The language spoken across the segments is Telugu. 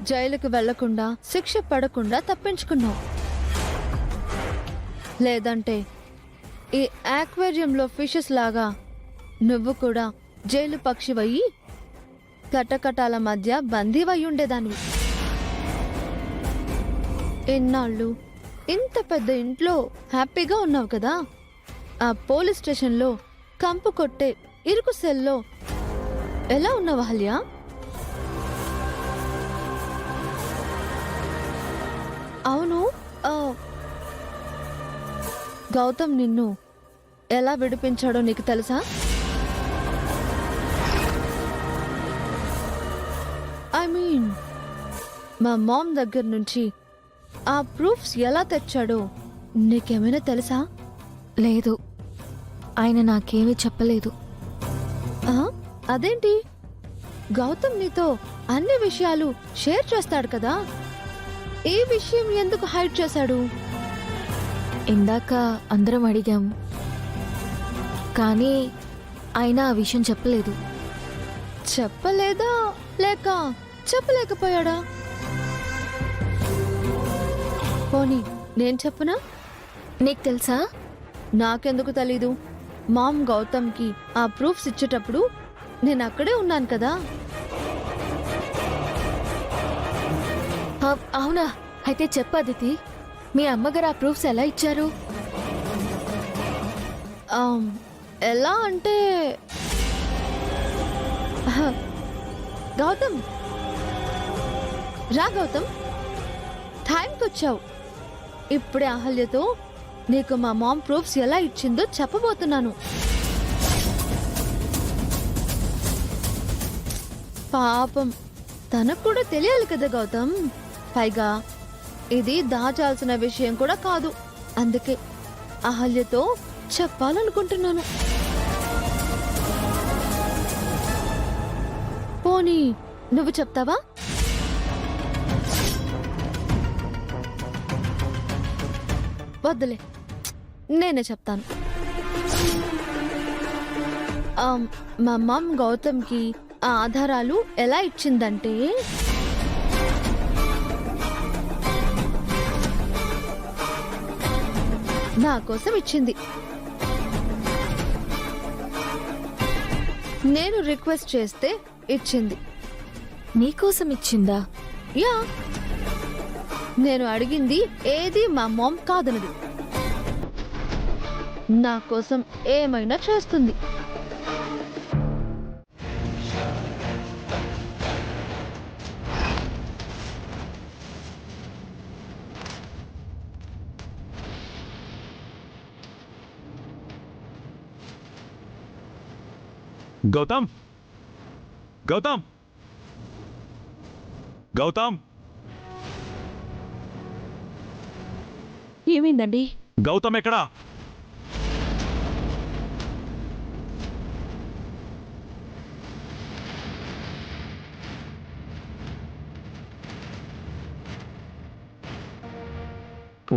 జైలుకు వెళ్లకుండా శిక్ష పడకుండా తప్పించుకున్నావు. లేదంటే ఈ ఆక్వేరియంలో ఫిషెస్ లాగా నువ్వు కూడా జైలు పక్షివయ్యి కటకటాల మధ్య బందీవై ఉండేదానివి. ఎన్నాళ్ళు ఇంత పెద్ద ఇంట్లో హ్యాపీగా ఉన్నావు కదా, ఆ పోలీస్ స్టేషన్లో కంపు కొట్టే ఇరుకు సెల్లో ఎలా ఉన్నావు అహల్య? అవును, గౌతమ్ నిన్ను ఎలా విడిపించాడో నీకు తెలుసా? ఐ మీన్, మా మామ్ దగ్గర నుంచి ఆ ప్రూఫ్స్ ఎలా తెచ్చాడో నీకేమైనా తెలుసా? లేదు, ఆయన నాకేమీ చెప్పలేదు. అదేంటి? గౌతమ్ నీతో అన్ని విషయాలు షేర్ చేస్తాడు కదా, ఈ విషయం ఎందుకు హైడ్ చేశాడు? ఇందాక అందరం అడిగాం, కానీ ఆయన ఆ విషయం చెప్పలేదు. చెప్పలేదా లేక చెప్పలేకపోయాడా? పోనీ నేను చెప్పునా? నీకు తెలుసా? నాకెందుకు తెలీదు? మామ్ గౌతమ్కి ఆ ప్రూఫ్స్ ఇచ్చేటప్పుడు నేను అక్కడే ఉన్నాను కదా. అవునా? అయితే చెప్పు అదితి, మీ అమ్మగారు ఆ ప్రూఫ్స్ ఎలా ఇచ్చారు? ఎలా అంటే, గౌతమ్ రా, గౌతమ్ టైంకి వచ్చావు. ఇప్పుడే అహల్యతో నీకు మా మామ్ ప్రూఫ్స్ ఎలా ఇచ్చిందో చెప్పబోతున్నాను. పాపం, తనకు కూడా తెలియాలి కదా గౌతమ్. పైగా ఇది దాచాల్సిన విషయం కూడా కాదు, అందుకే అహల్యతో చెప్పాలనుకుంటున్నాను. పోనీ నువ్వు చెప్తావా? వద్దులే, నేనే చెప్తాను. మా మామ్ గౌతమ్కి ఆ ఆధారాలు ఎలా ఇచ్చిందంటే, నా కోసం ఇచ్చింది. నేను రిక్వెస్ట్ చేస్తే ఇచ్చింది. నీకోసం ఇచ్చిందా? యా, నేను అడిగింది ఏది మా మామ్ కాదనదు. నా కోసం ఏమైనా చేస్తుంది. గౌతమ్, గౌతమ్, గౌతమ్, ఏమైందండి? గౌతమ్ ఎక్కడా?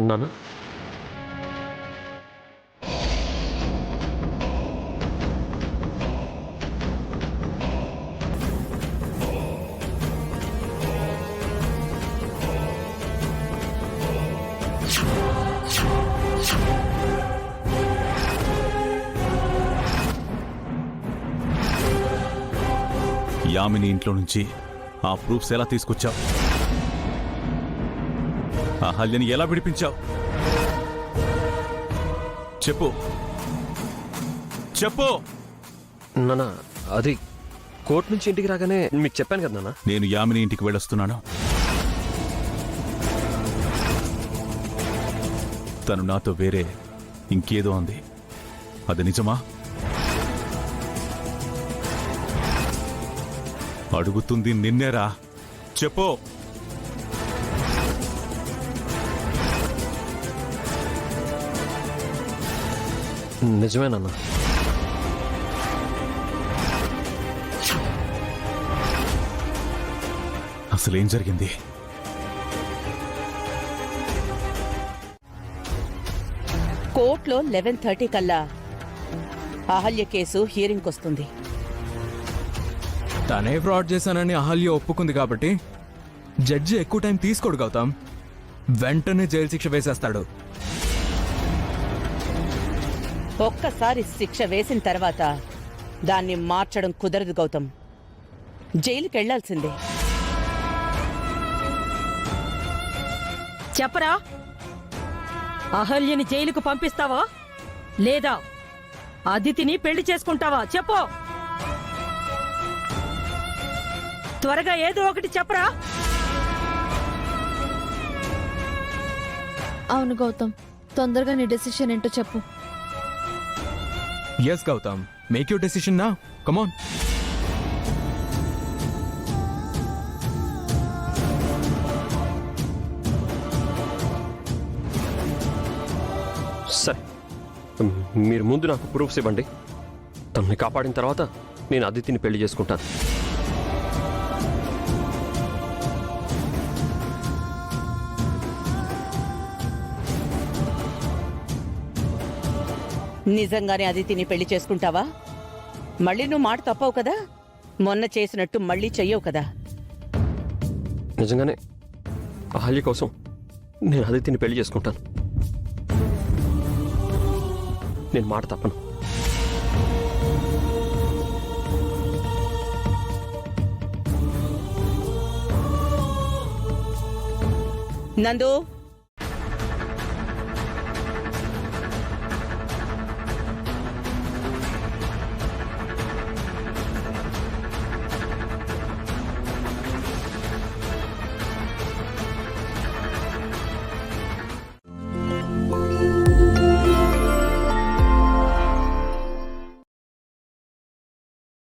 నాన్న, యామిని ఇంట్లో నుంచి ఆ ప్రూఫ్స్ ఎలా తీసుకొచ్చావు? అహల్యని ఎలా విడిపించావు? చెప్పు, చెప్పు. నాన్న, అది కోర్టు నుంచి ఇంటికి రాగానే మీకు చెప్పాను కదా నాన్న. నేను యామిని ఇంటికి వెళ్ళొస్తున్నాను. తను నాతో వేరే ఇంకేదో ఉంది. అది నిజమా? అడుగుతుంది నిన్నేరా, చెప్పు. నిజమేనన్నా. అసలేం జరిగింది? కోర్టులో 11:30 కల్లా అహల్య కేసు హియరింగ్ వస్తుంది. తనే ఫ్రాడ్ చేశానని అహల్య ఒప్పుకుంది కాబట్టి జడ్జి ఎక్కువ టైం తీసుకోడు గౌతమ్, వెంటనే జైలు శిక్ష వేసేస్తాడు. ఒక్కసారి శిక్ష వేసిన తర్వాత దాన్ని మార్చడం కుదరదు గౌతమ్. జైలుకెళ్లాల్సిందే. చెప్పరా, అహల్యని జైలుకు పంపిస్తావా లేదా అదితిని పెళ్లి చేసుకుంటావా? చెప్పు, త్వరగా ఏదో ఒకటి చెప్పరా. అవును గౌతమ్, తొందరగా నీ డెసిషన్ ఏంటో చెప్పు. Yes Gautam, make your decision నా, కమాన్. సరే, మీరు ముందు నాకు ప్రూఫ్స్ ఇవ్వండి. తనని కాపాడిన తర్వాత నేను అదితిని పెళ్లి చేసుకుంటాను. నిజంగానే అదితిని పెళ్లి చేసుకుంటావా? మళ్ళీ నువ్వు మాట తప్పవు కదా, మొన్న చేసినట్టు మళ్ళీ చెయ్యవు కదా. నిజంగానే అహల్య కోసం నేను అదితిని పెళ్లి చేసుకుంటాను. నేను మాట తప్పను. నందు,